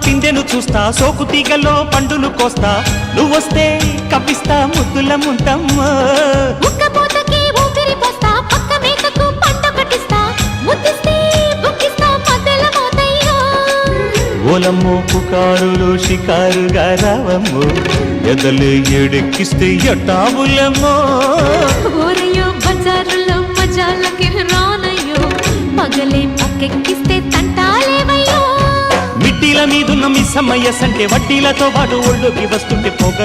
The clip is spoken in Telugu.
పిందెను చూస్తా సోకు తీగలో పండును కోస్తా నువ్వొస్తే కప్పిస్తా ముద్దుల ముంతమ్మో ఉక్కపోతకి ఊపిరి పోస్తా పక్క మేకకు పంట కట్టిస్తా ముద్దిస్తే బుక్కిస్తా మధ్యల మోతయ్యో ఓలమ్మో పుకారులు షికారుగా రావమ్మో ఎదలు ఎడెక్కిస్తే ఎట్టావులమ్మో ఓరయ్యో బజారులో మజాలకి రానయ్యో పగలే పక్కెక్కిస్తే తంటాలేవయ్యో మిట్టిల మీదున్న మిస్సమ్మయ్య సంటే వడ్డీలతో పాటు ఒళ్ళోకి వస్తుంటే పొగ